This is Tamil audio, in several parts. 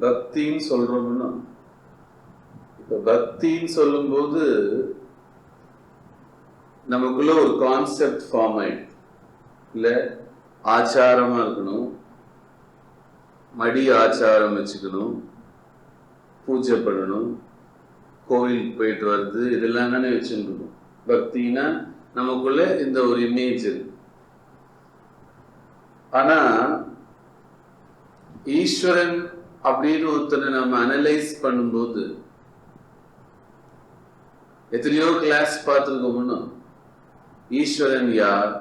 பக்தின்னு சொல்றோம்னா, இப்ப பக்தின்னு சொல்லும்போது நமக்குள்ள ஒரு கான்செப்ட் ஃபார்ம் ஆயிடுது. இல்ல ஆச்சாரமா இருக்கணும், மடி ஆச்சாரம் வச்சுக்கணும், பூஜை பண்ணணும், கோவிலுக்கு போயிட்டு வருது, இதெல்லாம் தானே வச்சுருக்கணும். பக்தினா நமக்குள்ள இந்த ஒரு இமேஜ் இருக்கு. ஆனா ஈஸ்வரன் அப்படின்னு ஒருத்தனை நம்ம அனலைஸ் பண்ணும்போது, எத்தனையோ கிளாஸ் பார்த்துருக்கோம்னா, ஈஸ்வரன் யார்,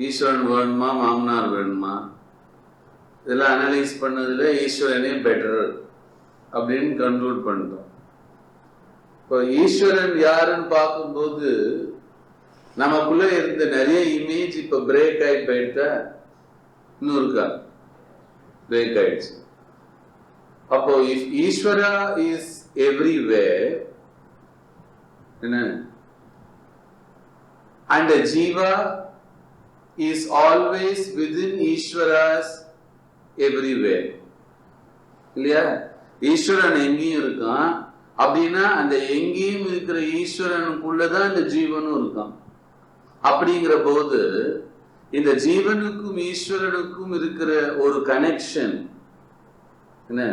ஈஸ்வரன் வேணுமா மாமனார் வேணுமா, இதெல்லாம் அனலைஸ் பண்ணதுல ஈஸ்வரனே பெட்டர் அப்படின்னு கன்க்ளூட் பண்ணிட்டோம். இப்போ ஈஸ்வரன் யாருன்னு பார்க்கும்போது நமக்குள்ள இருந்த நிறைய இமேஜ் இப்ப பிரேக் ஆகி போயிட்டா, இன்னும் இருக்கா, பிரேக் ஆயிடுச்சு. அப்போ இஃப் ஈஸ்வரா இஸ் எவ்ரிவேர், என்ன, and a jiva is always within Ishwara's everywhere, இல்லையா? ஈஸ்வரன் எங்கேயும் இருக்கான் அப்படின்னா அந்த எங்கேயும் இருக்கிற ஈஸ்வரனுக்குள்ளதான் இந்த ஜீவனும் இருக்கான். அப்படிங்கிற போது இந்த ஜீவனுக்கும் ஈஸ்வரனுக்கும் இருக்கிற ஒரு கனெக்ஷன் என்ன,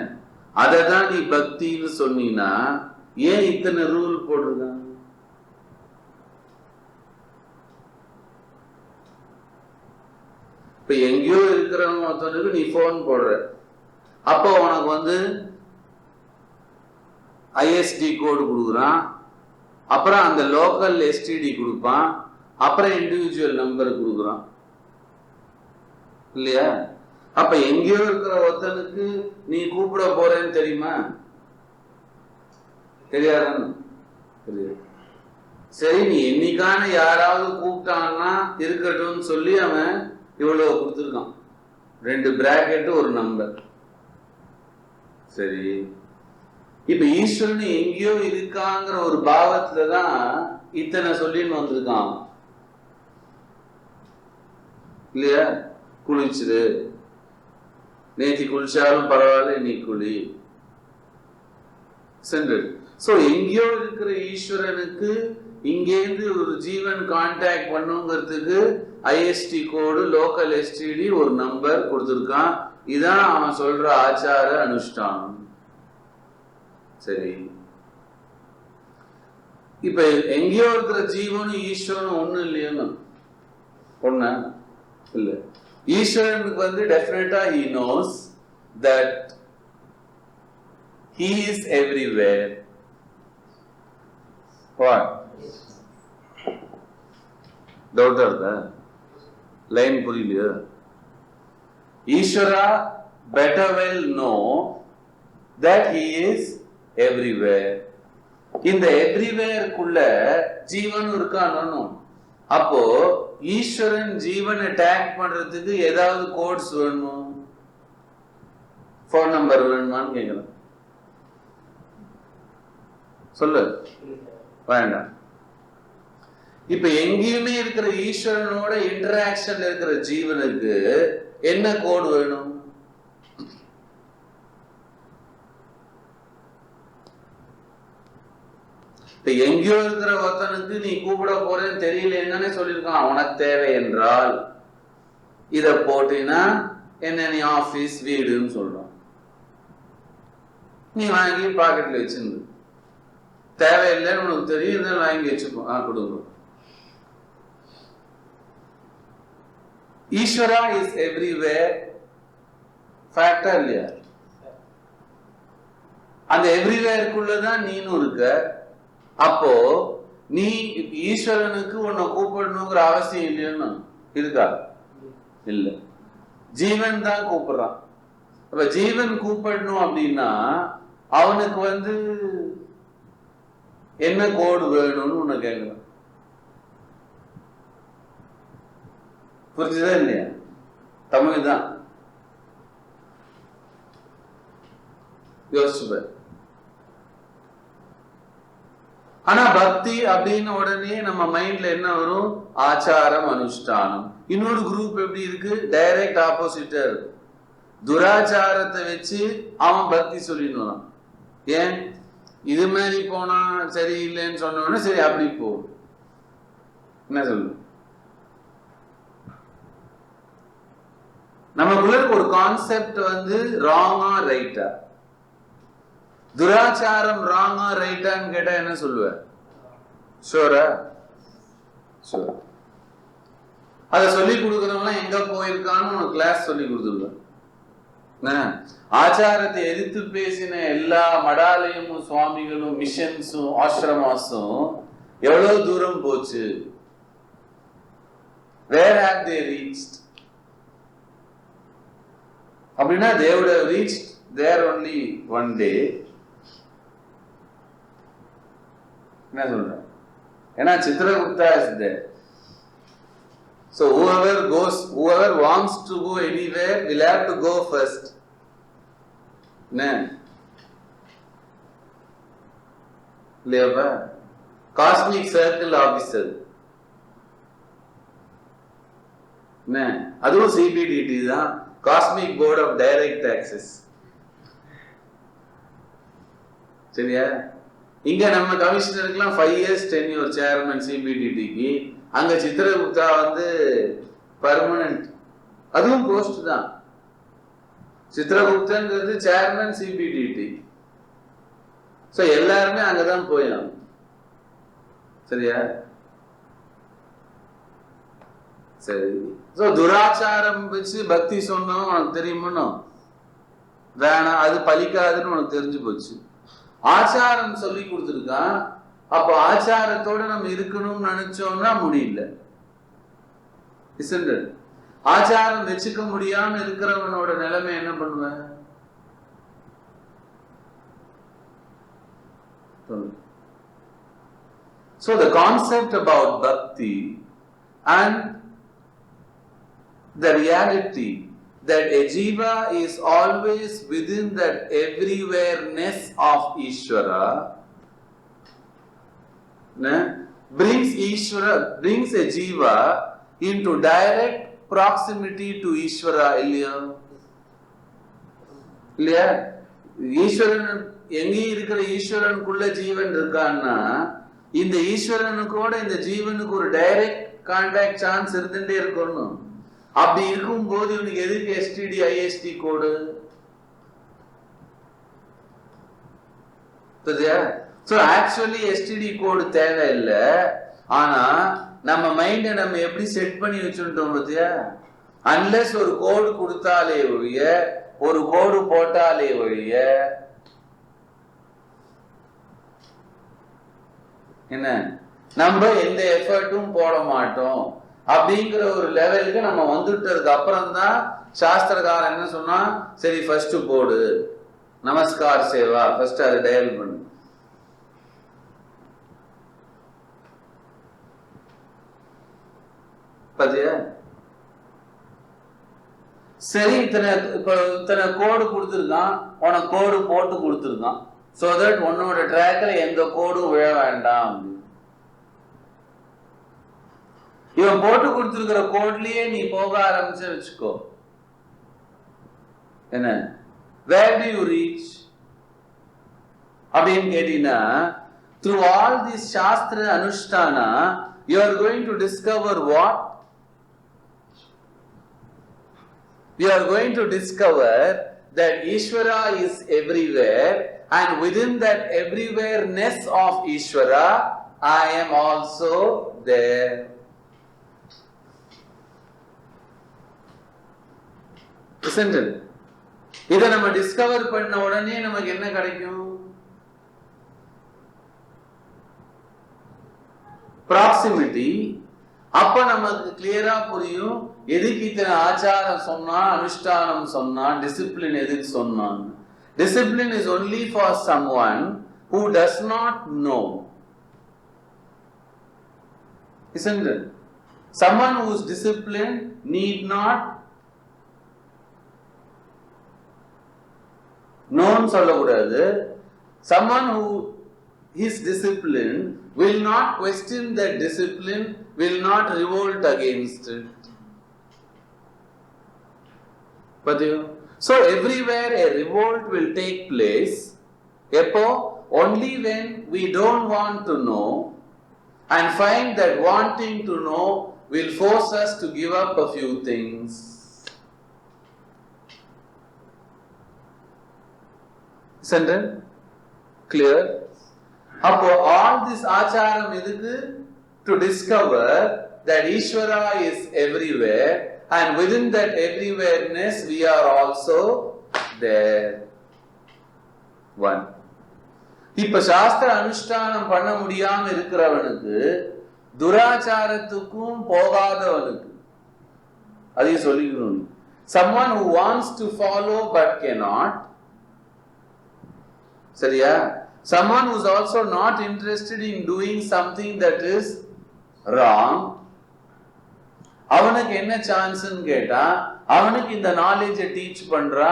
அதை தான் நீ பக்தின்னு சொன்னீங்கன்னா ஏன் இத்தனை ரூல் போட்டிருக்காங்க? இப்ப எங்கேயோ இருக்கிறவங்க ஒருத்தனுக்கு நீ போன் போடுற, அப்போ உனக்கு ஐஎஸ்டி கோடு கொடுக்குறான், அப்புறம் அந்த லோக்கல் எஸ்டிடி கொடுப்பான், அப்புறம் இண்டிவிஜுவல் நம்பர் கொடுக்குறான், இல்லையா? அப்ப எங்கேயோ இருக்கிற ஒருத்தனுக்கு நீ கூப்பிட போறேன்னு தெரியுமா? தெரியாதான்னு தெரியாது. சரி, நீ என்னைக்கான யாராவது கூப்பிட்டான்னா இருக்கட்டும்னு சொல்லி அவன் இவ்வளவு கொடுத்துருக்கான், 2 பிராக்கெட் ஒரு நம்பர். சரி, இப்ப ஈஸ்வரன் எங்கேயோ இருக்காங்கிற ஒரு பாவத்துலதான் இத்தனை சொல்லின்னு வந்திருக்கான், இல்லையா? குளிச்சுது, நேத்தி குளிச்சாலும் பரவாயில்ல, நீ குளி சென்று. சோ எங்கேயோ இருக்கிற ஈஸ்வரனுக்கு இங்கேருந்து ஒரு ஜீவன் கான்டாக்ட் பண்ணுங்கிறதுக்கு ஐஎஸ்டி கோடு, லோக்கல் எஸ்டிடி ஒரு நம்பர் கொடுத்துருக்கான். இதான் அவன் சொல்ற ஆச்சார அனுஷ்டானம். சரி, இப்ப எங்கேயோ இருக்கிற ஜீவனும் ஈஸ்வரனும் ஒண்ணு இல்லையோன்னு ஒண்ணு இல்ல. ஈஸ்வரனுக்கு டெஃபினட்டா he knows that he is everywhere. What? Doubt இருக்கா? லைன் புரியலையா? ஈஸ்வரா better well know that he is everywhere. இந்த எவ்ரிவேர்க்குள்ள ஜீவன் இருக்கானோ, அப்போ ஈஸ்வரன் ஜீவன் அட்டாக் பண்றதுக்கு ஏதாவது கோட்ஸ் வேணுமோ, போன் நம்பர் வேணுமான்னு கேட்கலாம். சொல்லு, வேண்டாம். இப்ப எங்கேயுமே இருக்கிற ஈஸ்வரனோட இன்டராக்ஷன்ல இருக்கிற ஜீவனுக்கு என்ன கோடு வேணும்? எங்கேயோ இருக்கிற ஒருத்தனுக்கு நீ கூப்பிட போறேன்னு தெரியல என்னன்னு சொல்லியிருக்கான். உனக்கு தேவை என்றால் இத போட்டினா என்ன, நீ ஆபீஸ் வீடுன்னு சொல்றான், நீ வாங்கி பாக்கெட்ல வச்சிருந்து, தேவையில்லைன்னு உனக்கு தெரியும், வாங்கி வச்சுக்கோ, கொடுங்க. ஈஸ்வரா இஸ் எவ்ரிவேர், ஃபேக்டா இல்லையா? அந்த எவ்ரிவேருக்குள்ளதான் நீனும் இருக்க. அப்போ நீ ஈஸ்வரனுக்கு உன்னை கூப்பிடணுங்கிற அவசியம் இல்லைன்னு இருக்கா? இல்ல, ஜீவன் தான் கூப்பிடுறான். அப்ப ஜீவன் கூப்பிடணும் அப்படின்னா அவனுக்கு என்ன கோடு வேணும்னு உன்னை கேட்கலாம். புரிஞ்சுதா இல்லையா? தமிழ் தான், யோசிச்சு. ஆனா பக்தி அப்படின்னு உடனே நம்ம மைண்ட்ல என்ன வரும்? ஆச்சாரம் அனுஷ்டானம். இன்னொரு குரூப் எப்படி இருக்கு? டைரக்ட் ஆப்போசிட்டா இருக்கு. துராச்சாரத்தை வச்சு அவன் பக்தி சொல்லிடுவான். ஏன் இது மாதிரி போனா சரியில்லைன்னு சொன்னோன்னா சரி அப்படி போ. என்ன சொல்லு, நமக்குள்ள ஒரு கான்செப்ட் வந்து ராங்கா ரைட்டா? துராச்சாரம் ராங்கா ரைட்டான்னு கேட்டா என்ன சொல்லுவ? ஷோரா? ஷோர். அதை சொல்லி கொடுக்கறவங்க எங்க போயிருக்கான்னு உனக்கு கிளாஸ் சொல்லி கொடுத்துருவேன். ஆச்சாரத்தை எதிர்த்து பேசின எல்லா மடாலயமும் சுவாமிகளும் மிஷன்ஸும் ஆசிரமாஸும் எவ்வளவு தூரம் போச்சு? Where have they reached? அப்படின்னா they would have reached there only one day. என்ன சொல்றேன்? ஏன்னா Chitragupta is there. So whoever wants to go anywhere will have to go first. இல்லையாப்பா? காஸ்மிக் சர்க்கிள் ஆபீசர் அதுவும் சிபிடிடி தான், cosmic board of direct taxes. சரியா? இங்க நம்ம கமிஷனருக்குலாம் 5 years tenure சேர்மன் சிபிடிடிக்கு. அங்க சித்ரகுப்தா வந்து பர்மனன்ட், அதுவும் போஸ்ட் தான். சித்ரகுப்தன்றது சேர்மன் சிபிடிடி. சோ எல்லாருமே அங்கதான் போயிடும். சரியா? சரி. சோ துராச்சாரம் வச்சு பக்தி சொன்னோம் உனக்கு தெரியுமோ? வேணாம், அது பலிக்காதுன்னு உனக்கு தெரிஞ்சு போச்சு. ஆச்சாரம் சொல்லி கொடுத்துருக்கான். அப்போ ஆச்சாரத்தோட நம்ம இருக்கணும்னு நினைச்சோம்னா முடியல. ஆச்சாரம் வச்சுக்க முடியாம இருக்கிறவனோட நிலைமை என்ன பண்ணுவேன்? So the concept about bhakti and the reality that a jiva is always within that everywhere-ness of Ishvara brings a jiva into direct proximity to Ishvara. இல்லையா? ஈஸ்வரன் எங்கே இருக்கிற ஈஸ்வரனுக்குள்ள ஜீவன் இருக்கான்னா இந்த ஈஸ்வரனுக்கோட இந்த ஜீவனுக்கு ஒரு டைரக்ட் கான்டாக்ட் சான்ஸ் இருந்துட்டே இருக்கணும். அப்படி இருக்கும் போது இவனுக்கு எதுக்கு எஸ்டிடி ஐஎஸ்டி கோடு? சோ ஆக்சுவலி எஸ்டிடி கோடு தேவையில்லை. ஆனா நம்ம மைண்ட நம்ம எப்படி செட் பண்ணி வச்சுட்டோம் பத்தியா? அன்லெஸ் ஒரு கோடு கொடுத்தாலே ஒழிய, ஒரு கோடு போட்டாலே ஒழிய என்ன நம்ம எந்த எஃபர்ட்டும் போட மாட்டோம். அப்படிங்கிற ஒரு லெவலுக்கு நம்ம வந்துட்டதுக்கு அப்புறம் தான் சாஸ்திரக்காரன் என்ன சொன்னா, சரி ஃபர்ஸ்ட் போடு நமஸ்கார் சேவா, ஃபர்ஸ்ட் அதை டயல் பண்ணு. பாத்தியா? சரி, இத்தனை கோடு கொடுத்துருக்கான், உனக்கு கோடு போட்டு கொடுத்துருக்கான். சோ தட் உன்னோட ட்ராக்ல எந்த கோடும் விழ வேண்டாம். இவன் போட்டு கொடுத்திருக்கிற கோட்லயே நீ போக ஆரம்பிச்ச வச்சுக்கோ, என்ன where do you reach அப்படின்னு கேட்டீங்கன்னா, through all this shastra anushtana you are going to discover what? You are going to discover that Ishvara is everywhere, and within that everywhere-ness of Ishvara I am also there. இத நம்ம டிஸ்கவர் பண்ண உடனே நமக்கு என்ன கிடைக்கும்? ப்ராக்சிமிட்டி. அப்ப நமக்கு கிளியரா புரியும் எதுக்கு இத்தனை ஆச்சாரம் சொன்னா, அனுஷ்டானம் சொன்னா, டிசிப்ளின் எதுக்கு சொன்னான். Discipline is only for someone who does not know. Isn't it? Someone who is disciplined need not known சொல்லக்கூடாது. Someone who is disciplined will not question that discipline, will not revolt against it. So everywhere a revolt will take place. Only when we don't want to know and find that wanting to know will force us to give up a few things. Isn't it clear? All this acharam idukku to discover that Ishvara is everywhere, and within that everywhereness we are also there. One. இப்ப சாஸ்திர அனுஷ்டானம் பண்ண முடியாம இருக்கிறவனுக்கு, துராச்சாரத்துக்கும் போகாதவனுக்கு, அதையும் சொல்லிக்கணும். Someone who wants to follow but cannot, சரியா? Someone who is also not interested in doing something that is wrong, அவனுக்கு என்ன சான்ஸ்னு கேட்டா, அவனுக்கு இந்த நாலேஜை டீச் பண்றா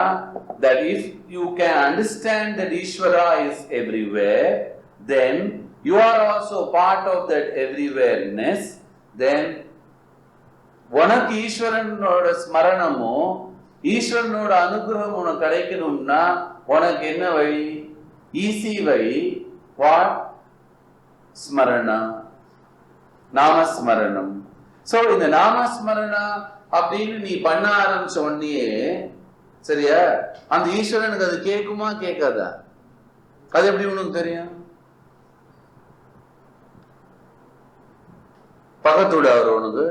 that if you can understand that Ishvara is everywhere, then you are also part of that everywhereness. Then உனக்கு ஈஸ்வரனோட ஸ்மரணமோ ஈஸ்வரனோட அனுகிரகம் உனக்கு கிடைக்கணும்னா உனக்கு என்ன வழி? ஈஸி வழி. வாட்? ஸ்மரணா, நாமஸ்மரணம். சோ இந்த நாமஸ்மரணா அப்படின்னு நீ பண்ண ஆரம்பிச்ச உடனே, சரியா, அந்த ஈஸ்வரனுக்கு அது கேட்குமா கேட்காதா? அது எப்படி உனக்கு தெரியும்? பக்கத்தோட அவர் உனக்கு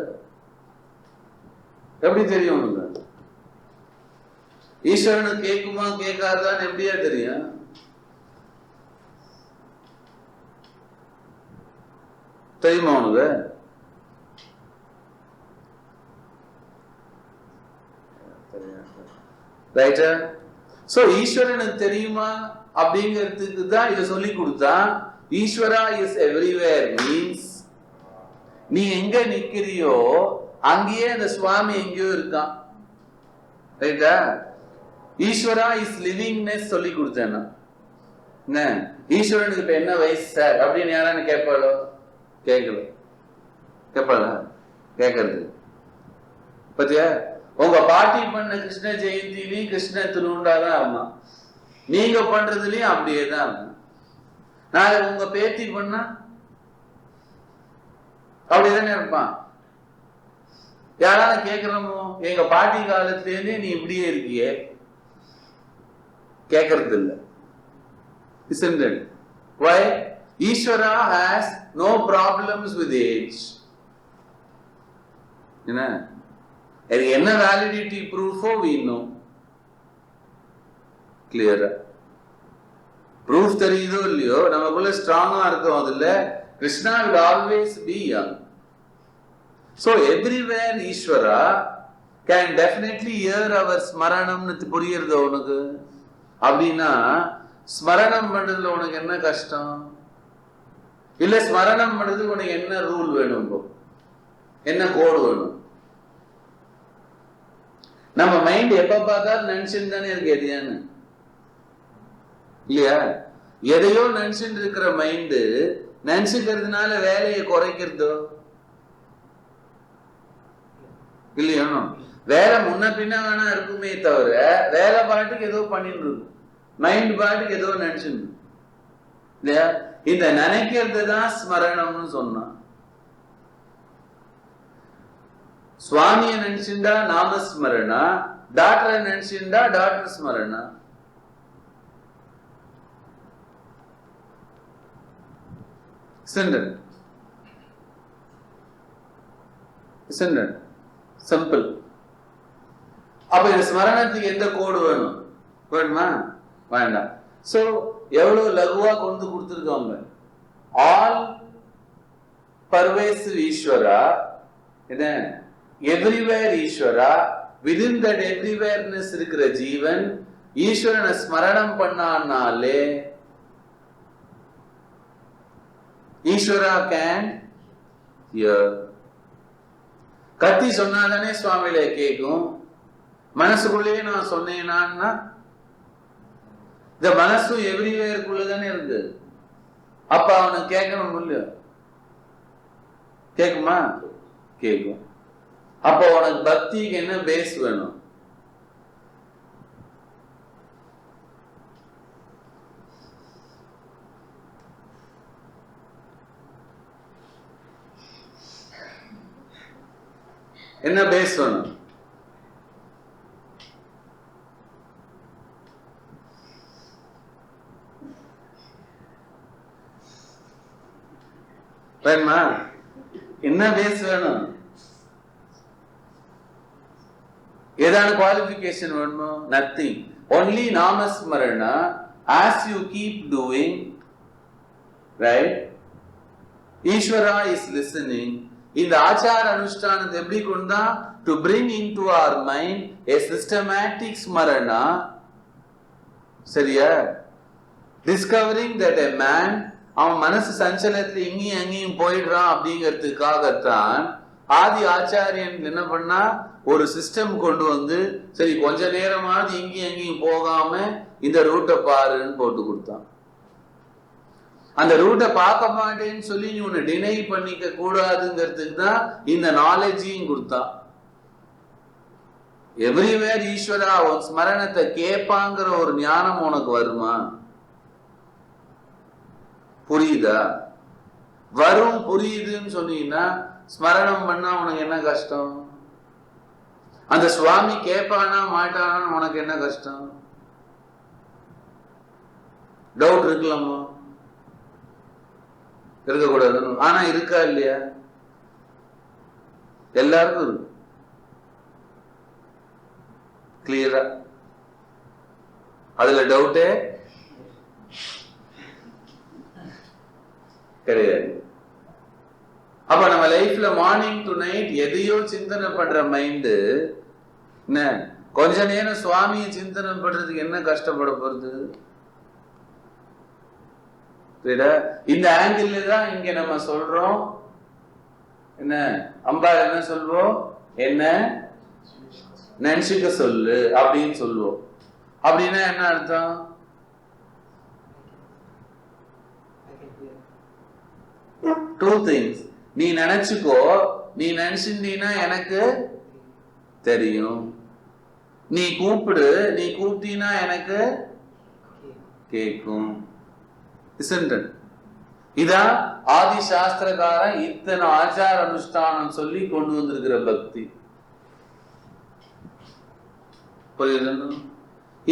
எப்படி தெரியும்? உனக்கு ஈஸ்வரனுக்கு கேட்குமா கேட்காதான்னு எப்படியா தெரியும்? தெரியுமா உனக்கு? ரைட்டா? சோ ஈஸ்வரனுக்கு தெரியுமா அப்படிங்கிறதுக்கு தான் இதை சொல்லி கொடுத்தா. ஈஸ்வரா இஸ் எவ்ரிவேர் மீன்ஸ் நீ எங்க நிக்கிறியோ அங்கேயே அந்த சுவாமி எங்கேயோ இருக்கான். ரைட்டா? ஈஸ்வரா இஸ் லிவிங்னஸ் சொல்லி கொடுத்தேன்னா என்ன? ஈஸ்வரனுக்கு இப்ப என்ன வயசு சார் அப்படின்னு யாரான்னு கேட்பாளோ? கேட்கல. கேட்பாளா? கேட்கறது பத்தியா? உங்க பாட்டி பண்ண கிருஷ்ண ஜெயந்திலையும் கிருஷ்ண திருவுண்டாதான் இருந்தான். நீங்க பண்றதுலயும் அப்படியே தான் இருந்தான். நாளை உங்க பேத்தி பண்ணா அப்படிதானே இருப்பான். யாராவது கேட்கிறோமோ எங்க பாட்டி காலத்திலேருந்தே நீ இப்படியே இருக்கியே? கேட்கறது இல்லை. Isn't it? Why? Ishvara has no problems with age. என்ன வேலிடிட்டி ப்ரூஃபோ we know. கிளியரா ப்ரூஃப் தெரியுதோ இல்லையோ, நமக்குள்ள ஸ்ட்ராங்கா இருக்கும். அதுல Krishna will always be young. So everywhere Ishvara can definitely hear our ஸ்மரணம்னு புரியுறதோ உனக்கு? அப்படின்னா ஸ்மரணம் பண்றதுல உனக்கு என்ன கஷ்டம்? இல்ல ஸ்மரணம் பண்றதுக்கு உனக்கு என்ன ரூல் வேணும்? என்ன கோடு வேணும்? நம்ம மைண்ட் எப்ப பார்த்தாலும் நினைச்சுட்டு தானே இருக்கு எதையான்னு, இல்லையா? எதையோ நினைச்சுட்டு இருக்கிற மைண்டு நினைச்சுக்கிறதுனால வேலையை குறைக்கிறதோ இல்லையா? வேலை முன்ன பின்ன வேணா இருக்குமே தவிர வேலை பாட்டுக்கு ஏதோ பண்ணிட்டு இருக்கும். மைண்ட் பாட்டுக்கு ஏதோ நினைச்சுட்டு இல்லையா? இந்த நினைக்கிறது தான் ஸ்மரணம்னு சொன்னான். சுவாமிய நினைச்சுண்டா நாமஸ்மரணா, டாக்டரை நினைச்சுண்டா டாக்டர் ஸ்மரணா. சிம்பிள். அப்ப இந்த ஸ்மரணத்துக்கு எந்த கோடு வேணும்? வேணுமா? வேண்டாம். சோ எவ்வளவு லகுவா கொண்டு கொடுத்துருக்காங்க. ஆல் பர்வேசிவ் ஈஸ்வரா, என்ன எவ்ரிவேர் ஈஸ்வரா, விதின் தட் எவ்ரிவேர்னஸ் இருக்கிற ஜீவன் ஈஸ்வரனை ஸ்மரணம் பண்ணாலே ஈஸ்வரா கேன் ஹியர். கத்தி சொன்னாதானே சுவாமியில கேட்கும். மனசுக்குள்ளேயே நான் சொன்னேன்னா இந்த மனசும் எவ்ரிவேருக்குள்ளதானே இருக்கு. அப்ப அவனுக்கு கேட்கணும் இல்லையா? கேக்குமா? கேட்கும். அப்போ உனக்கு பக்திக்கு என்ன பேஸ் வேணும்? என்ன பேஸ் வேணும்? வேணுமா? என்ன பேஸ் வேணும்? ஏதான குவாலிஃபிகேஷன் வேணுமோ? நத்திங். ஒன்லி நாமஸ்மரணா. As you keep doing, right, Ishvara is listening. இந்த ஆச்சார அனுஷ்டானத்தை எப்படி கொண்டா? To bring into our mind a systematic smarana. சரியா? Discovering that a man, அவன் மனசு சஞ்சலத்துல இங்கேயும் அங்கேயும் போயிடுறான் அப்படிங்கிறதுக்காகத்தான் ஆதி ஆச்சாரியன் என்ன பண்ணா, ஒரு சிஸ்டம் கொண்டு வந்து, சரி கொஞ்ச நேரமாவது இங்கேயும் அங்கேயும் போகாம இந்த ரூட்டை பாருன்னு போட்டு கொடுத்தான். அந்த ரூட்டை பார்க்க மாட்டேன்னு சொல்லி நீ உன்னை டினை பண்ணிக்க கூடாதுங்கிறதுக்கு தான் இந்த நாலேஜையும் கொடுத்தான். எவ்ரிவேர் ஈஸ்வரா உன் ஸ்மரணத்தை கேட்பாங்கிற ஒரு ஞானம் உனக்கு வருமா? புரியுதா? வரும், புரியுதுன்னு சொன்னீங்கன்னா ஸ்மரணம் பண்ணா உனக்கு என்ன கஷ்டம்? அந்த சுவாமி கேட்பானா மாட்டானான்னு உனக்கு என்ன கஷ்டம்? டவுட் இருக்கலாமா? இருக்கக்கூடாது. ஆனா இருக்கா இல்லையா? எல்லாருக்கும் இருக்கு. கிளியரா? அதுல டவுட்டே கிடையாது. அப்ப நம்ம லைஃப்ல மார்னிங் டு நைட் எதையோ சிந்தனை பண்ற மைண்டு என்ன, கொஞ்ச நேரம் சுவாமியை சிந்தனை பண்றதுக்கு என்ன கஷ்டப்பட போறது? இந்த ஆங்கிள் தான் இங்க நம்ம சொல்றோம். என்ன அம்பா என்ன சொல்வோம்? என்ன நினைச்சுக்க சொல்லு அப்படின்னு சொல்லுவோம். அப்படின்னா என்ன அர்த்தம்? Two things. நீ நினைச்சுக்கோ, நீ நினைச்சிருந்தீன்னா எனக்கு தெரியும். நீ கூப்பிடு, நீ கூப்பிட்டீன்னா எனக்கு கேட்கும். இதான் ஆதி சாஸ்திரக்காரன் இத்தனை ஆச்சார அனுஷ்டானம் சொல்லி கொண்டு வந்திருக்கிற பக்தி.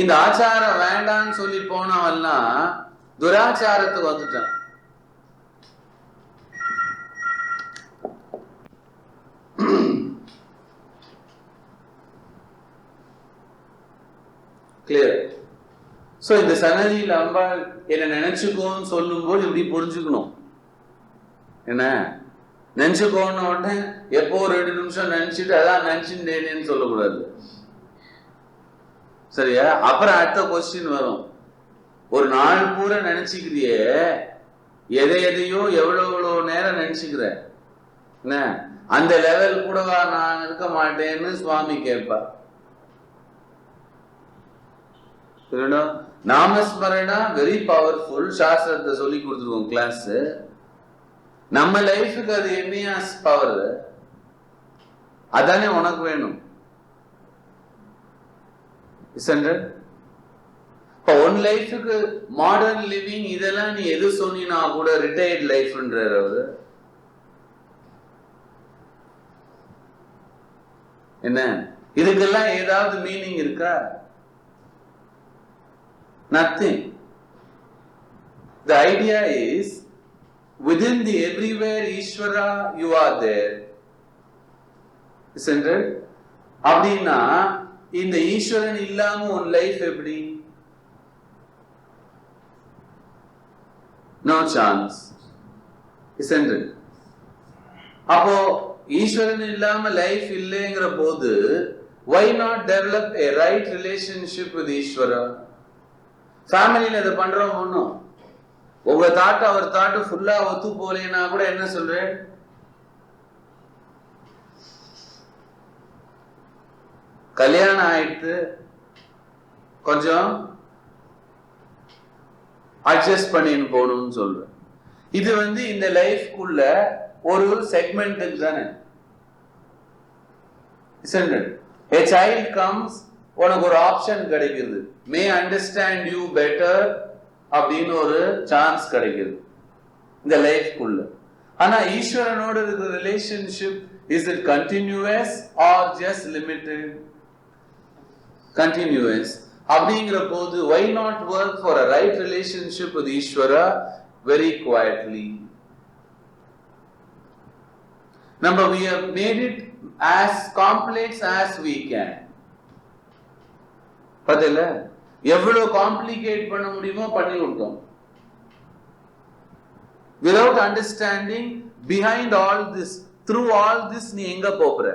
இந்த ஆச்சாரம் வேண்டான்னு சொல்லி போனவெல்லாம் துராச்சாரத்துக்கு வந்துட்டான். கிளியர்? சோ இந்த சன்னதியில் அம்பாள் என்ன நினைச்சுக்கோன்னு சொல்லும் போது இப்படி புரிஞ்சுக்கணும். என்ன நினைச்சுக்கோன்னு உடனே எப்போ 2 நிமிஷம் நினைச்சிட்டு அதான் நினைச்சுட்டேன்னு சொல்லக்கூடாது. சரியா? அப்புறம் அடுத்த கொஸ்டின் வரும். ஒரு நாள் பூரா நினைச்சுக்கிறியே, எதையோ எவ்வளவு நேரம் நினைச்சுக்கிற, என்ன அந்த லெவல் கூடவா நான் இருக்க மாட்டேன்னு சுவாமி கேட்பார். நாமஸ்மரணா வெரி பவர்ஃபுல். சாஸ்திரத்தை சொல்லி கொடுத்துருவோம் கிளாஸ். நம்ம லைஃபுக்கு அது என்னையா பவர்? அதானே உனக்கு வேணும். இப்ப உன் லைஃபுக்கு மாடர்ன் லிவிங் இதெல்லாம் நீ எது சொன்னா கூட ரிட்டையர்ட் லைஃப்ன்றார் அவரு. என்ன இதுக்கெல்லாம் ஏதாவது மீனிங் இருக்கா? Nothing. The idea is within the everywhere Ishvara you are there. Isn't it? அப்படின்னா இந்த ஈஸ்வரன் இல்லாம உன் லைஃப் எப்படி? No chance. Isn't it? அப்போ ஈஸ்வரன் இல்லாம லைஃப் இல்லைங்கிற போது why not develop a right relationship with Ishvara? ஃபேமிலியில இதை பண்றோம். ஒண்ணும் உங்க தாட்டு அவர் தாட்டு ஃபுல்லா ஒத்து போலேன்னா கூட என்ன சொல்றேன்? கல்யாணம் ஆயிடுத்து, கொஞ்சம் அட்ஜஸ்ட் பண்ணின்னு போகணும்னு சொல்றேன். இது இந்த லைஃப்குள்ள ஒரு செக்மெண்ட்டுக்கு தானே. A child comes, உனக்கு ஒரு ஆப்ஷன் கிடைக்குது, மே அண்டர்ஸ்டாண்ட் யூ பெட்டர் அப்படின்னு ஒரு சான்ஸ் கிடைக்குது இந்த லைஃப்குள்ள. ஆனா ஈஸ்வரனோட இருக்கிற relationship Is it continuous or just limited? Continuous. அப்படிங்கிற போது why not work for a right relationship with Ishvara very quietly? Number, we have made it as complex as we can. பதில எவ்வளவு காம்ப்ளிகேட் பண்ண முடியுமோ பண்ணி கொடுத்தோம். Without understanding behind all this, through all this நீ எங்க போற?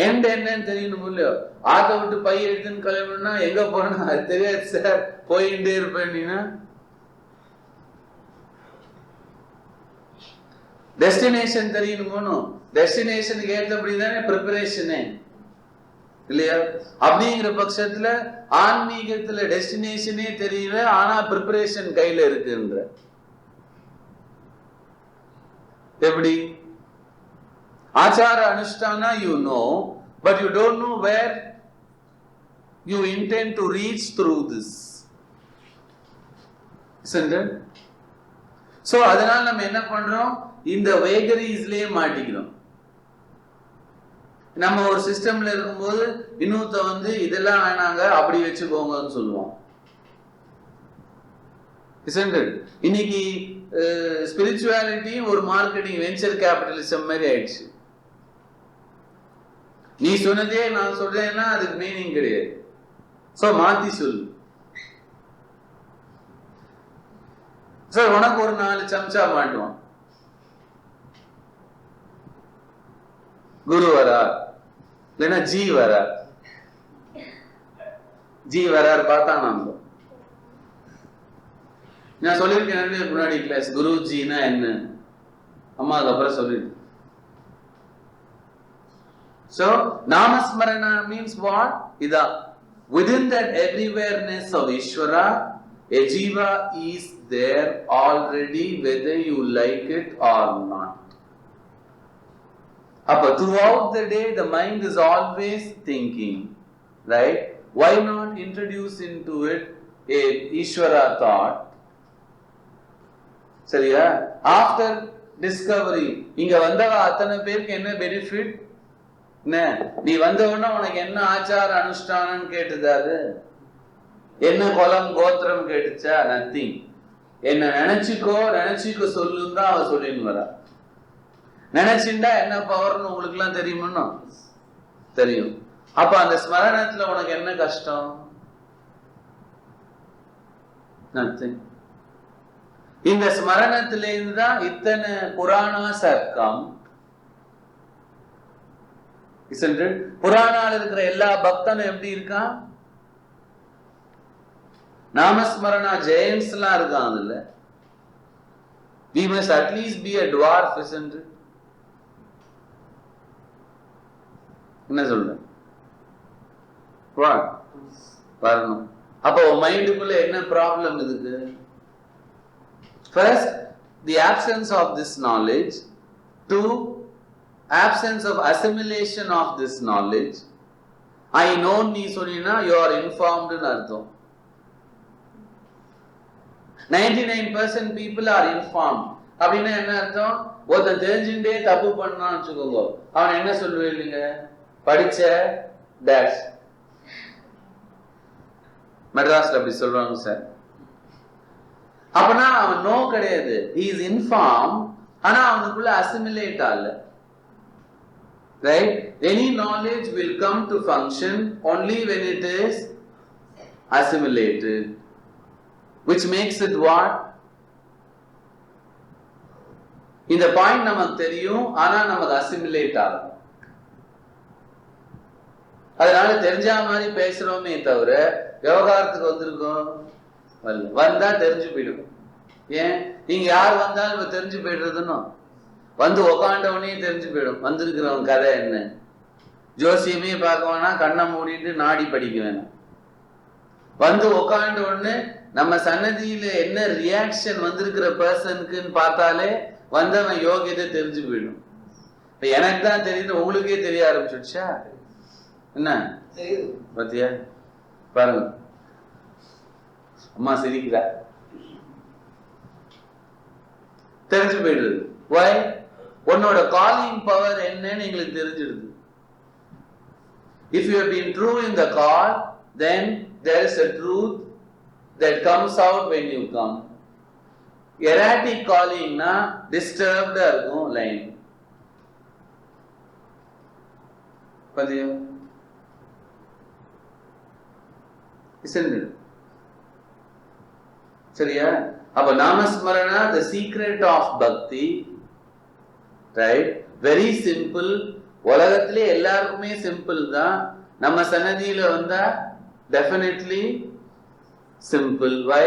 எண்ட் என்னன்னு தெரியணும் இல்லையோ? ஆத்த விட்டு பை எடுத்துன்னு கிளம்பணும்னா எங்க போறேன்னா அது தெரியாது சார், போயிட்டே இருப்பேன்னா. டெஸ்டினேஷன் தெரியணுமோ? டெஸ்டினேஷனுக்கு ஏற்றபடி தானே ப்ரிப்பரேஷனே இல்லையா? அப்படிங்கிற பட்சத்துல ஆன்மீகத்துல டெஸ்டினேஷனே தெரியல, ஆனா ப்ரிப்பரேஷன் கையில இருக்குன்ற. எப்படி? ஆச்சார அனுஷ்டானா you know, but you don't know where you intend to reach through this. Isn't it? So அதனால நம்ம என்ன பண்றோம்? இந்த வேகரிஸ்லயே மாட்டிக்கிறோம். நம்ம ஒரு சிஸ்டம்ல இருக்கும்போது இன்னொருத்த இதெல்லாம் வேணாங்க அப்படி வச்சுக்கோங்கன்னு சொல்லுவோம். இன்னைக்கு ஸ்பிரிச்சுவாலிட்டி ஒரு மார்க்கெட்டிங் வெஞ்சர் கேபிட்டலிசம் மாதிரி ஆயிடுச்சு. நீ சொன்னதே நான் சொல்றேன்னா அதுக்கு மீனிங் கிடையாது. சோ மாத்தி சொல்லு. சார் உனக்கு ஒரு 4 சம்சா மாட்டுவான். குரு வரார் இல்லைன்னா ஜி வரார். ஜி வரார் பார்த்தா நம்ம நான் சொல்லியிருக்கேன் முன்னாடி கிளாஸ், குருஜினா என்ன அம்மா அதுக்கப்புறம் சொல்லிட்டு. So namasmarana means what? Ida within that everywhereness of Ishvara, a jiva is there already whether you like it or not. Appa throughout the day the mind is always thinking, right? Why not introduce into it a Ishvara thought? சரியா? After discovery இங்க வந்தவ அத்தனை பேருக்கு என்ன பெனிஃபிட்? நீ வந்தவொன்னா உனக்கு என்ன ஆச்சார அனுஷ்டானம் கேட்டுதாது? என்ன குலம் கோத்திரம் கேட்டுச்சா? நத்திங். என்ன நினைச்சுக்கோ சொல்லுன்னு தான் அவ சொல்லின்னு வரா. நினைச்சுண்டா என்ன பவர்னு உங்களுக்கு எல்லாம் தெரியுமோ? தெரியும். அப்ப அந்த ஸ்மரணத்துல உனக்கு என்ன கஷ்டம்? நத்திங். இந்த ஸ்மரணத்திலிருந்து தான் இத்தனை புராணா சர்க்கம். புராணால இருக்கிற எல்லா பக்தனும் எப்படி இருக்கான்? நாமஸ்மரணா ஜெயன்ஸ் எல்லாம் இருக்கான். அதுல we must at least be a dwarf, isn't it? என்ன சொல்ற? வரணும். அப்போ மைண்டுக்குள்ள என்ன ப்ராப்ளம் இருக்கு? First, the absence of this knowledge. 2, absence of assimilation of this knowledge. I know நீ சொன்னா you are informed ன்னு அர்த்தம். 99% people are informed. அப்படின்னா என்ன அர்த்தம்? ஒருத்தன் தெரிஞ்சுட்டே தப்பு பண்ணான்னு வச்சுக்கோங்க, அவன் என்ன சொல்லுவீங்க? படிச்ச டேஷ். மெட்ராஸ்ல அப்படி சொல்றாங்க சார். அப்பனா அவன் நோ கிடையாது, he is informed, ஆனா அவனுக்குள்ள assimilate ஆகல. Right? Any knowledge will come to function only when it is assimilated, which makes it what? இந்த பாயிண்ட் நமக்கு தெரியும், ஆனா நமக்கு assimilate ஆகும். அதனால தெரிஞ்ச மாதிரி பேசுறோமே தவிர விவகாரத்துக்கு வந்திருக்கோம் வந்தா தெரிஞ்சு போயிடும். ஏன் நீங்க யார் வந்தாலும் தெரிஞ்சு போயிடுறதுன்னு வந்து உக்காண்டவனே தெரிஞ்சு போயிடும் வந்திருக்கிறவன் கதை என்ன. ஜோசியமே பார்க்க வேணாம், கண்ணை மூடிட்டு நாடி படிக்க வேணாம். வந்து உக்காண்ட உடனே நம்ம சன்னதியில என்ன ரியாக்ஷன் வந்திருக்கிற பர்சனுக்குன்னு பார்த்தாலே வந்தவன் யோகியத்தை தெரிஞ்சு போயிடும். இப்ப எனக்கு தான் தெரியுது, உங்களுக்கே தெரிய ஆரம்பிச்சுடுச்சா என்ன? பத்தியா பாருங்க, அம்மா சிரிக்கிறா, தெரிஞ்சு போயிடுது. Why? உன்னோட காலிங் பவர் என்னன்னு எங்களுக்கு தெரிஞ்சிடுது. If you have been true in the call, then there is a truth that comes out when you come. Erratic calling na disturbed இருக்கும் லைன். பதியோ isn't it? சரியா? அப்ப நாமஸ்மரணா the secret of bhakti, right? Very simple. உலகத்திலே எல்லாருக்குமே சிம்பிள் தான். நம்ம சன்னதியில வந்தா definitely simple. Why?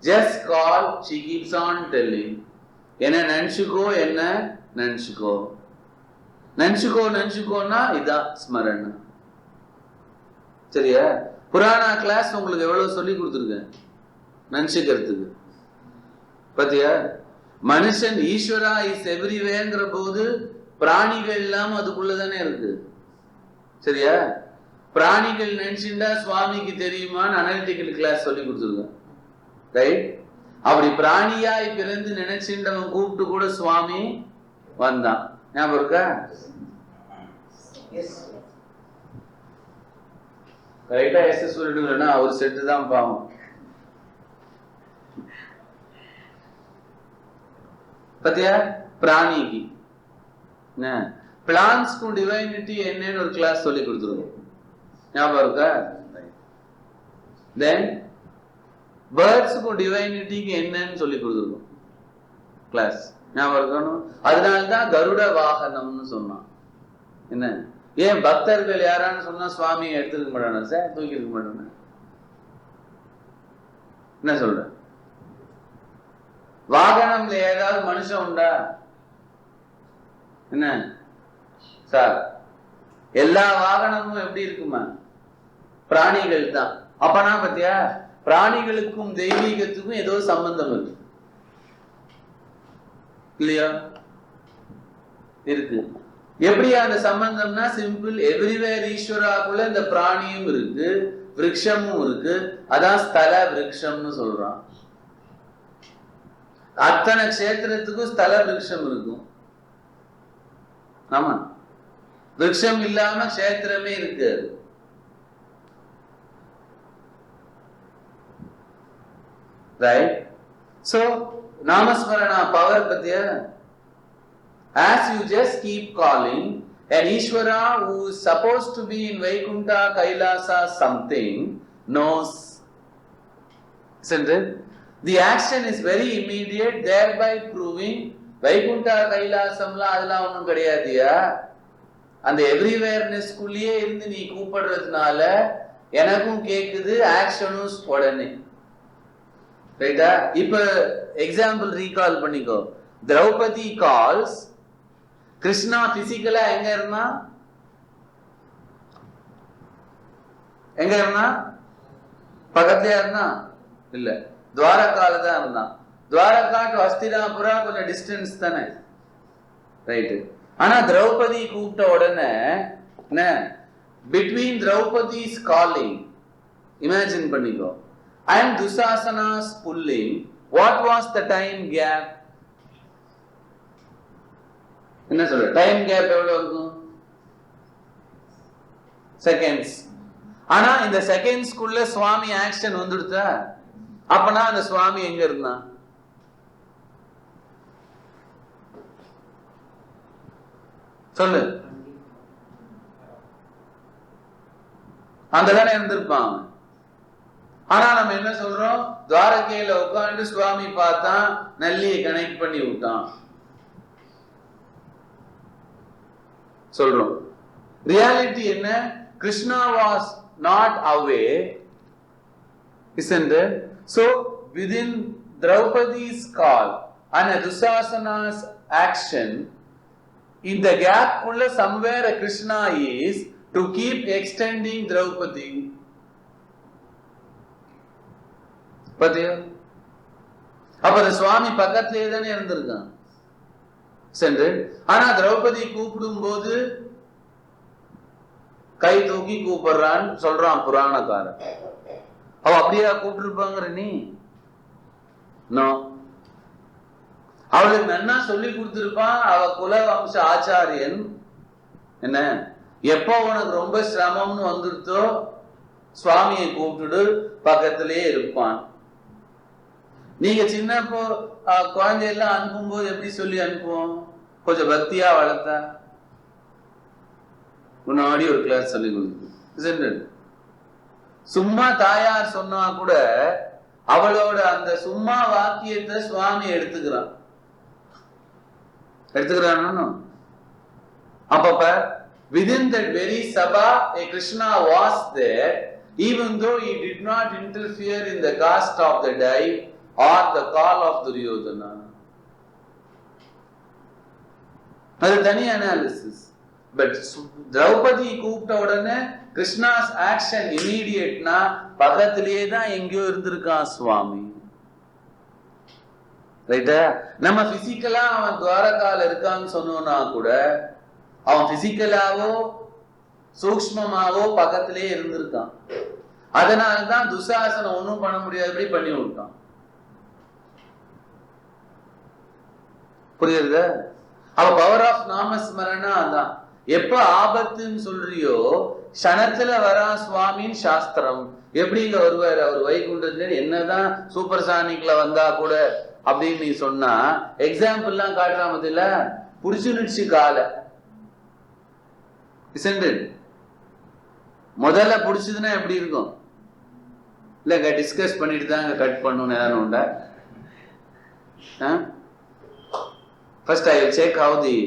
Just call, she keeps on telling. என்ன நினைச்சுக்கோ, என்ன நினைச்சுக்கோ, நினைச்சுக்கோ நினைச்சுக்கோன்னா இதான் ஸ்மரணா. சரியா? புராணா கிளாஸ் உங்களுக்கு எவ்வளவு சொல்லி கொடுத்துருக்கேன் நினைச்சுக்கிறதுக்கு. பாத்தியா? மனுஷன் ஈஸ்வரா இஸ் எவ்ரிவேங்கிற போது பிராணிகள் இல்லாம அதுக்குள்ளதானே இருக்கு. சரியா? பிராணிகள் நினைச்சுட்டா சுவாமிக்கு தெரியுமான்னு அனலிட்டிக்கல் கிளாஸ் சொல்லி கொடுத்துருக்கேன். ரைட்? அப்படி பிராணியாய் பிறந்து நினைச்சுட்டவன் கூப்பிட்டு கூட சுவாமி வந்தான். ஞாபகம் இருக்கா? கரெக்டா எஸ் சொல்லிடுங்கன்னா அவர் செட்டு தான் பாவம். பத்தியா? பிராணிக்கு பிளான்ஸ்க்கும் டிவைனிட்டி என்னன்னு ஒரு கிளாஸ் சொல்லி கொடுத்துருவோம். ஞாபகம் இருக்கா? தென் பேர்ட்ஸுக்கும் டிவைனிட்டிக்கு என்னன்னு சொல்லி கொடுத்துருக்கோம் கிளாஸ். ஞாபகம் இருக்கணும். அதனால்தான் கருட வாகனம்னு சொன்னான். என்ன ஏன் பக்தர்கள் யாரான்னு சொன்னா சுவாமி எடுத்துக்க மாட்டானா சார், தூக்கி இருக்க மாட்டானா? என்ன சொல்ற? வாகனம்ல ஏதாவது மனுஷன் உண்டா? என்ன சார், எல்லா வாகனமும் எப்படி இருக்குமா? பிராணிகள் தான். அப்பனா பத்தியா, பிராணிகளுக்கும் தெய்வீகத்துக்கும் ஏதோ சம்பந்தம் இருக்கு இல்லையா? இருக்கு. எப்படி அந்த சம்பந்தம்னா சிம்பிள். எவ்ரிவேர் ஈஸ்வராக்குள்ள இந்த பிராணியும் இருக்கு, விருட்சமும் இருக்கு. அதான் ஸ்தல விருட்சம்னு சொல்றான். அத்தனை கஷேத்திரத்துக்கும் ஸ்தல விருட்சம் இருக்கும். ஆமா, விருட்சம் இல்லாம கஷேத்திரமே இருக்கு. ரைட்? சோ நாமஸ்மரணா பவர் பத்தியா? As you just keep calling, an Ishvara who is supposed to be in Vaikunta, Kailasa, something knows. Isn't it? The action is very immediate, thereby proving Vaikunta, Kailasamla adala onnum kediyadhiya. அந்த எவ்ரிவேர்னஸ் குள்ளேயே இருந்து நீ கூப்பிடுறதுனால எனக்கும் கேக்குது, ஆக்ஷனும் உடனே. ரைட்டா? இப்ப எக்ஸாம்பிள் ரீகால் பண்ணிக்கோ. திரௌபதி கால்ஸ், கிருஷ்ணா பிசிக்கலா எங்க இருந்தா? எங்க இருந்தா? பக்கத்துலயா இருந்தா? இல்ல, துவாரகால தான் இருந்தான். துவாரகா டு ஹஸ்தினாபுரா கொஞ்சம் டிஸ்டன்ஸ் தானே. ரைட்டு. ஆனா திரௌபதி கூப்பிட்ட உடனே என்ன, பிட்வீன் திரௌபதிஸ் காலிங், இமேஜின் பண்ணிக்கோ, and Dusasana's pulling, what was the time gap? என்ன சொல்ற? டைம் கேப் எவ்வளவு இருக்கும்? செகண்ட்ஸ். ஆனா இந்த செகண்ட்ஸ்க்குள்ள சுவாமி ஆக்ஷன் வந்துடுதா? அப்பனா அந்த சுவாமி எங்க இருந்தா? சொல்லு. அங்கதானே இருந்திருப்பான். ஆனா நம்ம என்ன சொல்றோம்? துவாரகையில உட்காந்து சுவாமி பார்த்தா நல்லியை கனெக்ட் பண்ணி விட்டான் சொல்றோம். ரியாலிட்டி என்ன? Krishna was not away, isn't it? So within Draupadi's call and Dusasana's action, in the gap kulla somewhere Krishna is to keep extending Draupadi. பாத்தியா? அப்ப அந்த சுவாமி பக்கத்திலே தானே இருந்திருக்கான் சென்று. ஆனா திரௌபதி கூப்பிடும் போது கை தூக்கி கூப்பிடுறான்னு சொல்றான் புராணக்காரன். அவ அப்படியா கூப்பிட்டு இருப்பாங்க நீ? நோ. அவளுக்கு நன்னா சொல்லி கொடுத்திருப்பான். அவ குல வம்ச ஆச்சாரியன். என்ன, எப்போ உனக்கு ரொம்ப சிரமம்னு வந்துருத்தோ சுவாமியை கூப்பிட்டுடு, பக்கத்திலேயே இருப்பான். நீங்க சின்னப்போ குழந்தையெல்லாம் அனுப்பும்போது எப்படி சொல்லி அனுப்புவோம்? கொஞ்சம் பக்தியா வளர்த்தா முன்னாடி ஒரு கிளாஸ் சொல்லி கொடுத்து, சும்மா தாயார் சொன்னா கூட அவளோட அந்த சும்மா வாக்கியத்தை சுவாமி எடுத்துக்கிறான். அப்பப்ப within that very sabha a Krishna was there, even though he did not interfere in the cast of the die or the call of Duryodhana. அது தனி அனாலிசிஸ். பட் திரௌபதி கூப்பிட்ட உடனே கிருஷ்ணாஸ் ஆக்ஷன் இமீடியட்னா பக்கத்திலேயே தான் எங்கேயோ இருந்திருக்கான் சுவாமி. ரைட்டா? நம்ம பிசிக்கலா அவன் துவாரகால இருக்கான்னு சொன்னோம்னா கூட அவன் பிசிக்கலாவோ சூக்ஷ்மமாவோ பக்கத்திலேயே இருந்திருக்கான். அதனால்தான் துசாசனம் ஒன்னும் பண்ண முடியாதபடி பண்ணி விட்டான். புரியுது? அவ பவர் ஆஃப் நாமஸ்மரணா அதான். எப்ப ஆபத்துன்னு சொல்றியோ க்ஷணத்துல வரா சுவாமின்னு சாஸ்திரம். எப்படிங்க வருவாரு அவர் வைகுண்டத்துல? என்னதான் சூப்பர் சானிக்ல வந்தா கூட அப்படின்னு நீ சொன்னா எக்ஸாம்பிள் எல்லாம் காட்டுறாமதில்ல, புடிச்சுனுச்சு கால. முதல்ல புடிச்சதுன்னா எப்படி இருக்கும்? இல்ல டிஸ்கஸ் பண்ணிட்டு தான் கட் பண்ணணும் ஏதாவது உண்டா? First I will check how the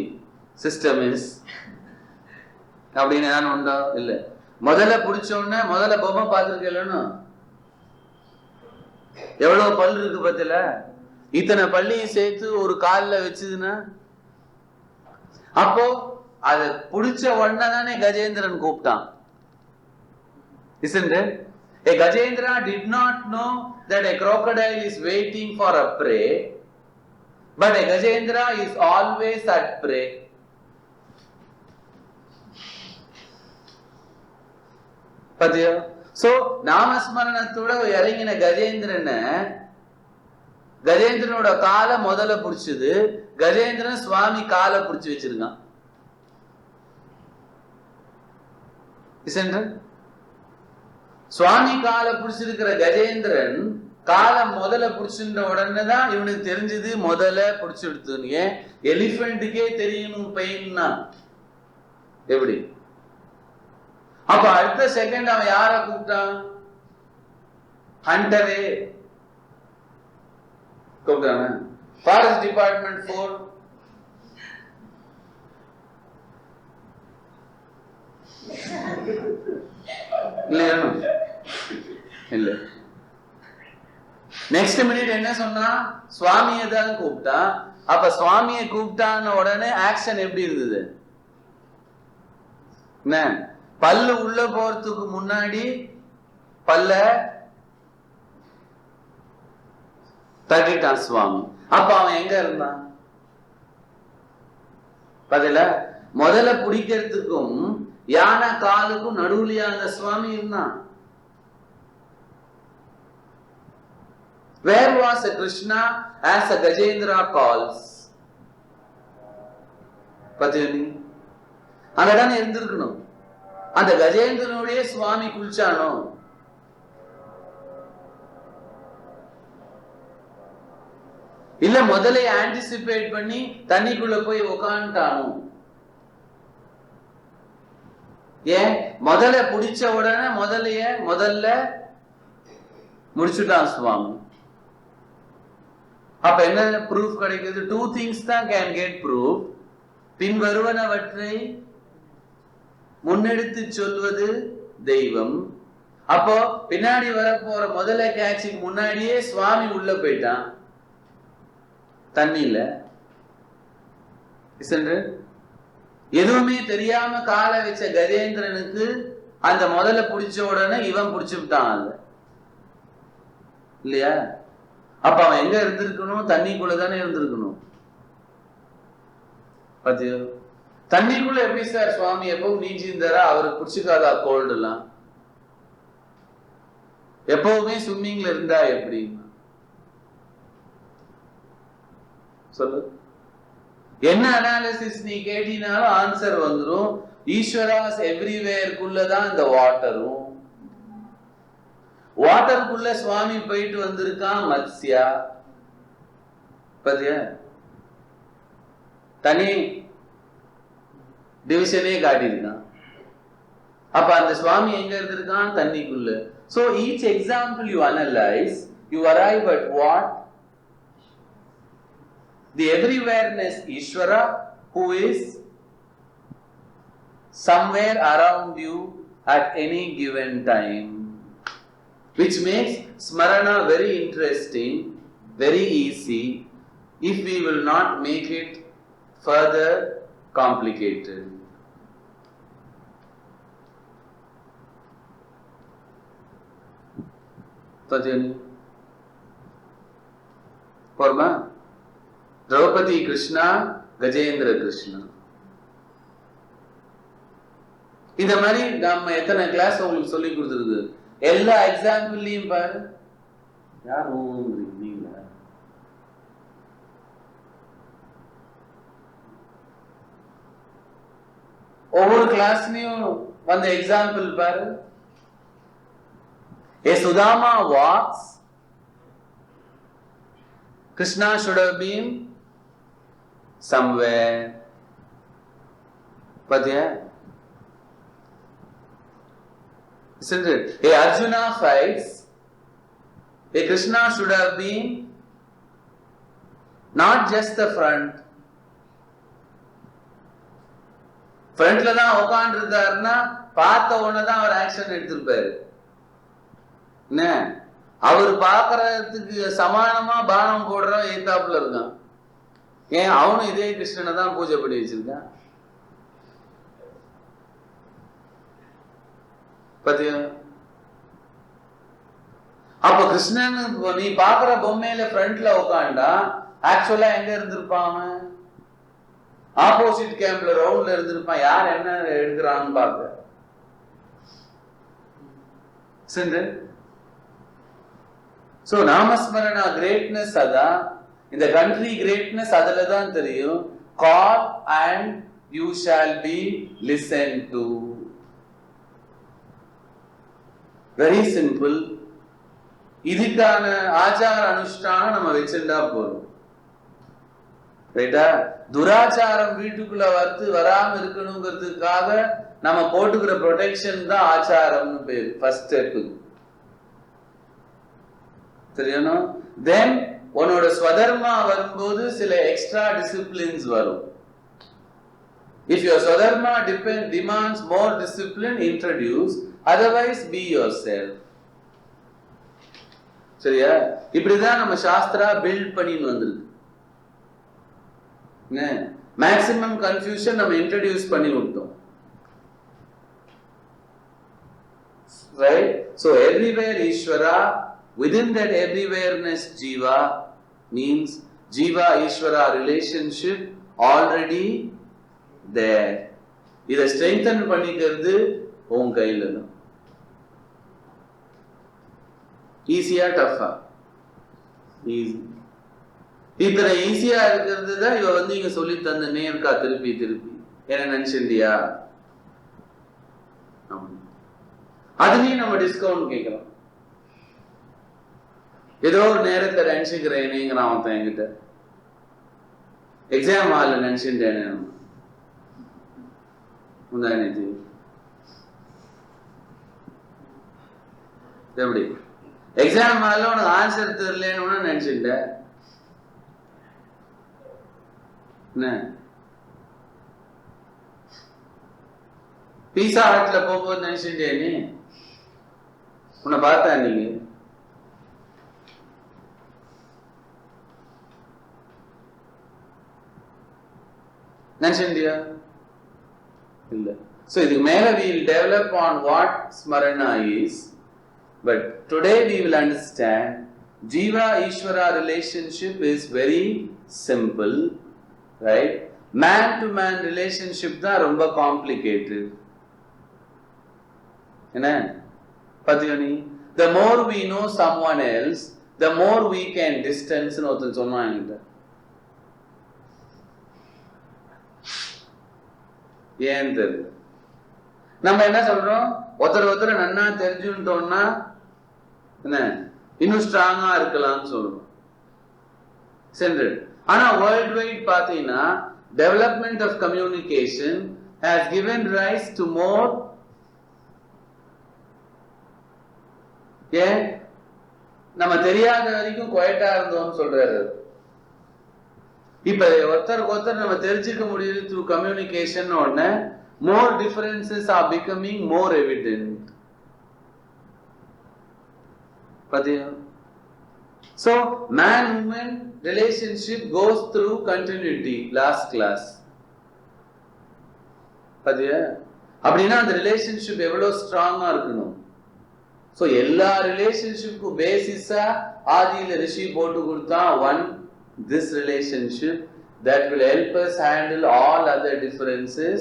system is அப்படின்னு ஏதாவது உண்டா? இல்ல, முதல்ல புடிச்ச உடனே முதல்ல பொம்மை பார்த்துருக்கேன்னு எவ்வளவு பல்லு இருக்கு பத்தில, இத்தனை பள்ளியும் சேர்த்து ஒரு காலில் வச்சதுன்னா அப்போ அது புடிச்ச உடனே தானே கஜேந்திரன் கூப்பிட்டான். Isn't it? A Gajendra did not know that a crocodile is waiting for a prey, but a Gajendra is always at prey. பாத்தியா? சோ நாமஸ்மரணத்தோட இறங்கின கஜேந்திரனோட காலை முதல்ல புடிச்சது. கஜேந்திரன் சுவாமி காலை புடிச்சு வச்சிருக்கான். சுவாமி காலை புடிச்சிருக்கிற கஜேந்திரன் காலை முதல்ல புடிச்சுன்ற உடனே தான் இவனுக்கு தெரிஞ்சது முதல்ல புடிச்சுடுத்துன்னு. ஏன் எலிபென்ட்டுக்கே தெரியணும் பெயின்னா எப்படி? அப்ப அடுத்த செகண்ட் அவன் யார கூப்பிட்டான்? ஹண்டரே கூப்பிட்டான. ஃபாரஸ்ட் டிபார்ட்மெண்ட் 4 இல்ல. நெக்ஸ்ட் மினிட் என்ன சொன்னா? சுவாமியை தான் கூப்பிட்டா. அப்ப சுவாமியை கூப்பிட்டான உடனே ஆக்ஷன் எப்படி இருந்தது? என்ன, பல்லு உள்ள போறதுக்கு முன்னாடி பல்ல தட்டிட்டான் சுவாமி. அப்ப அவன் எங்க இருந்தான்? பதில முதல்ல பிடிக்கிறதுக்கும் யானை காலுக்கும் நடுவுலயா அந்த சுவாமி இருந்தான். Where was a Krishna as a Gajendra calls? பத்தியனி அங்கதானே இருந்திருக்கணும். அந்த கஜேந்திரனுடைய சுவாமி குளிச்சானோ? இல்ல முதல்ல ஆன்டிசிபேட் பண்ணி தண்ணிக்குள்ள போய் உட்காந்துட்டானோ? ஏன் முதல்ல பிடிச்ச உடனே முதல்ல முடிச்சுட்டான் சுவாமி. அப்ப என்ன ப்ரூஃப் கிடைக்குது? 2 things தான் கேன் கெட் ப்ரூஃப். பின் வருவனவற்றை முன்னெடுத்து சொல்வது தெய்வம். அப்போ பின்னாடி வரப்போற முதல்ல கேட்சிக்கு முன்னாடியே சுவாமி உள்ள போயிட்டான் தண்ணியில. எதுவுமே தெரியாம காலை வச்ச கஜேந்திரனுக்கு அந்த முதல்ல பிடிச்ச உடனே இவன் பிடிச்சுட்டான் இல்லையா? அப்ப அவன் எங்க இருந்திருக்கணும்? தண்ணிக்குள்ளதானே இருந்திருக்கணும். பாத்தியோ? தண்ணிக்குள்ள எப்படி சார் சுவாமி எப்பவும் நீஞ்சிருந்தாரா? அவருக்கு பிடிச்சிக்காதா கோல்டு எல்லாம்? எப்பவுமே ஸ்விம்மிங்ல இருந்தா எப்படி? சொல்லு. என்ன அனாலிசிஸ் நீ கேட்டினாலும் ஆன்சர் வந்துடும். ஈஸ்வராஸ் எவ்ரிவேர்க்குள்ளதான் இந்த வாட்டரும். வாட்டருக்குள்ள சுவாமி போயிட்டு வந்திருக்கான் மத்ஸ்யா. பாத்தியா, தனி டிவிஷனே காட்டியிருக்கான். அப்ப அந்த சுவாமி எங்க இருந்திருக்கான்? தண்ணிக்குள்ள. So each example you analyze, you arrive at what? The everywhereness Ishvara, who is somewhere around you at any given time, which makes Smarana very interesting, very easy, if we will not make it further complicated. போர்மா? Draupadi Krishna, Gajendra Krishna. இந்த மாதிரி நம்ம எத்தனை கிளாஸ் உங்களுக்கு சொல்லி கொடுத்துருக்கு. எல்லா எக்ஸாம்பிள்லயும் பாரு. யார் நீங்க? ஒவ்வொரு கிளாஸ்லயும் வந்த எக்ஸாம்பிள் பாரு. A Sudama walks, Krishna should have been somewhere. Padya, isn't it? A Arjuna fights, a Krishna should have been not just the front. ஃப்ரண்ட்ல தான் உட்கார்ந்து இருந்தாருன்னா பார்த்த உடனேதான் அவர் ஆக்ஷன் எடுத்திருப்பாரு. என்ன, அவர் பாக்குறதுக்கு சமானமா பானம் போடுறவன் ஏத்தாப்புல இருக்கான். ஏன் அவனும் இதே கிருஷ்ணனை தான் பூஜை பண்ணி வச்சிருக்கான். பாத்தியா? அப்ப கிருஷ்ணன் நீ பாக்குற பொம்மையில ஃப்ரண்ட்ல உட்காண்டா ஆக்சுவலா எங்க இருந்திருப்பான்? ஆப்போசிட் கேம்ப்ல ரவுண்ட்ல இருந்திருப்பான். யார் என்ன எடுக்கிறான்னு பாக்க. சோ நாமஸ்மரணா கிரேட்னஸ் அதான். இந்த கண்ட்ரி கிரேட்னஸ் அதுல தான் தெரியும். Call and you shall be listen to. Very simple. இதுக்கான ஆச்சார அனுஷ்டானம் நம்ம வச்சிருந்தா போதும். ரைட்டா? துராச்சாரம் வீட்டுக்குள்ள வராம இருக்கணுங்கிறதுக்காக நம்ம போட்டுக்கிற ப்ரொடெக்ஷன் தான் ஆச்சாரம்னு பேரு. ஃபர்ஸ்ட் ஸ்டெப் தெரியணும். தென் உன்னோட ஸ்வதர்மா வரும்போது சில எக்ஸ்ட்ரா டிசிப்ளின்ஸ் வரும். இஃப் யுவர் ஸ்வதர்மா demands more discipline, introduce, otherwise be yourself. சரியா? இப்படிதான் நம்ம சாஸ்திரா பில்ட் பண்ணின்னு வந்திருக்கு. மேக்ஸிமம் கன்ஃபியூஷன் நம்ம இன்ட்ரோடியூஸ் பண்ணி விட்டோம். Right? So everywhere Ishvara, within that everywhereness Jiva, means Jiva Ishvara relationship already there. இதை ஸ்ட்ரெங்தன் பண்ணிக்கிறது உன் கையில தான். ஈஸியா டஃபா? ஈஸி. இத்தனை ஈஸியா இருக்கிறது தான் இவ இங்க சொல்லி தந்த நேர்கா. திருப்பி திருப்பி என்ன நினைச்சிருந்தியா? அதுலயும் நம்ம டிஸ்கவுண்ட் கேட்கிறோம். ஏதோ ஒரு நேரத்தை நினைச்சுக்கிறேனேங்கிறான் அவன் என்கிட்ட. எக்ஸாம் ஹால்ல நினைச்சுட்டேனே முந்தானேத்து. எப்படி எக்ஸாம் ஹால்ல உனக்கு ஆன்சர் தெரியலன்னு நினைச்சுட்ட? பீஸா ஹட்ல போகும்போது நினைச்சுட்டே நீ? உன்னை பார்த்தா நீங்க நினைச்சியா? இல்ல. So இதுக்கு மேல we will develop on what Smarana is, but today we will understand Jiva Ishvara relationship is very simple, right? Man to man relationship தான் ரொம்ப complicated. என்ன பத்தியனி? The more we know someone else, the more we can distance னு ஒருத்தன் சொன்னான் என்கிட்ட. ஏன்னு தெரியல. நம்ம என்ன சொல்றோம், ஒருத்தர் நன்னா தெரிஞ்சுட்டோம்னா என்ன இன்னும் ஸ்ட்ராங்கா இருக்கலாம்னு சொல்றோம். சென்ட்ரல். ஆனா வேர்ல்ட் வைட் பாத்தீங்கன்னா development of communication has given rise to more ஏன் நம்ம தெரியாத வரைக்கும் குவைட்டா இருந்தோம்னு சொல்றாரு. இப்ப ஒருத்தருக்கு நம்ம தெரிஞ்சுக்க முடியுது through communication ஒண்ணு, more differences are becoming more evident. பாத்தியா? So man-woman relationship goes through continuity. Last class பாத்தியா? அப்படின்னா அந்த ரிலேஷன்ஷிப் எவ்வளவு ஸ்ட்ராங்கா இருக்கணும். சோ எல்லா ரிலேஷன்ஷிப்க்கு பேசிஸா ஆதியில ரிஷி போட்டு கொடுத்தா one this relationship that will help us handle all other differences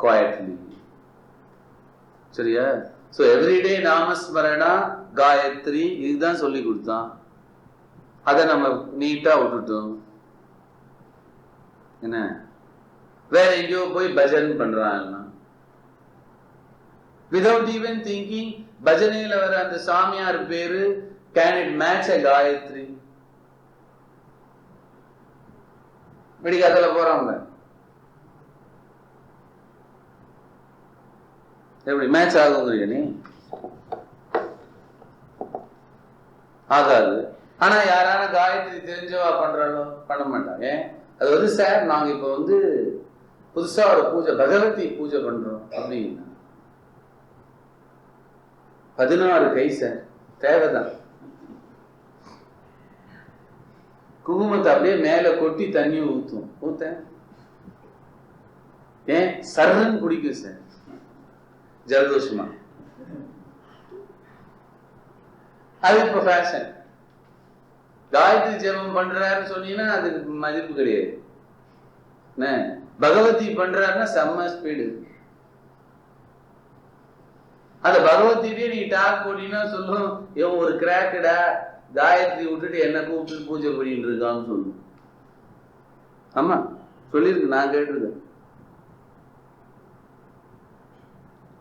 quietly. சரியா? so everyday நாமஸ்மரணா காயத்ரி இதுதான் சொல்லி கொடுத்தான். அதை நம்ம நீட்டா விட்டுட்டோம். என்ன வேற எங்கேயோ போய் பஜன் பண்றாங்க. without even thinking பஜனையில வர அந்த சாமியார் பேரு can it match a Gayatri? மெடிக்காதல போறவங்க எப்படி மேட்ச் ஆகுங்கிறீங்க? நீ ஆகாது. ஆனா யாரான காயத்ரி தெரிஞ்சவா பண்றாலோ பண்ண மாட்டாங்க. அது வந்து சார் நாங்க இப்ப வந்து புதுசா ஒரு பூஜை பகவதி பூஜை பண்றோம் அப்படின்னா 16 கை சார் தேவைதான். குங்குமத்தை அப்படியே மேல கொட்டி தண்ணி ஊத்த ஏன் சர்றன் குடிக்கும் சார் ஜலதோஷமா. அது இப்ப ஃபேஷன். காயத்ரி ஜெபம் பண்றாருன்னு சொன்னீங்கன்னா அதுக்கு மதிப்பு கிடையாது. பகவதி பண்றாருன்னா செம்ம ஸ்பீடு. அந்த பகவதியே நீ டாக் போட்டீங்கன்னா சொல்லும் இவன் ஒரு கிராக்கடா காயத்ரி விட்டுட்டு என்ன கூப்பிட்டு பூஜை பண்ணிட்டு இருக்கான்னு சொல்லும். ஆமா சொல்லியிருக்கு, நான் கேட்டிருக்கேன்.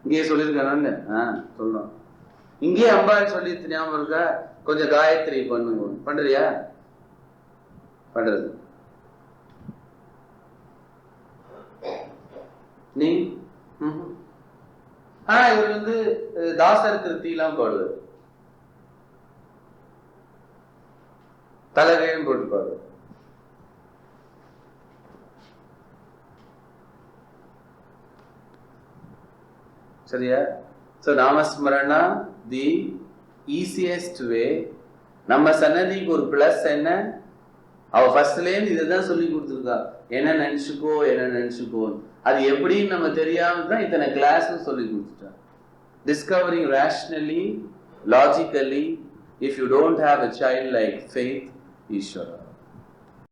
இங்கேயே சொல்லியிருக்கேன். சொல்றோம் இங்கேயே அம்பாள் சொல்லி ஞாபகம் இருக்கா? கொஞ்சம் காயத்ரி பண்ணுங்க. பண்றியா? பண்றது நீ. ஆனா இவர் வந்து தாசர் திருத்தி எல்லாம் பாடுவார், தலைகையும் போட்டு பாடுவார். சரியா? So நாமஸ்மரணா தி ஈஸியஸ்ட் வே. நம்ம சன்னதிக்கு ஒரு பிளஸ் என்ன, அவ ஃபர்ஸ்ட்ல இருந்து இதுதான் சொல்லி கொடுத்துருக்கா. என்ன நினைச்சுக்கோ. அது எப்படின்னு நம்ம தெரியாம தான் இத்தனை கிளாஸ் சொல்லி கொடுத்துட்டா. Discovering rationally logically if you don't have a child like faith ஈஸ்வரா.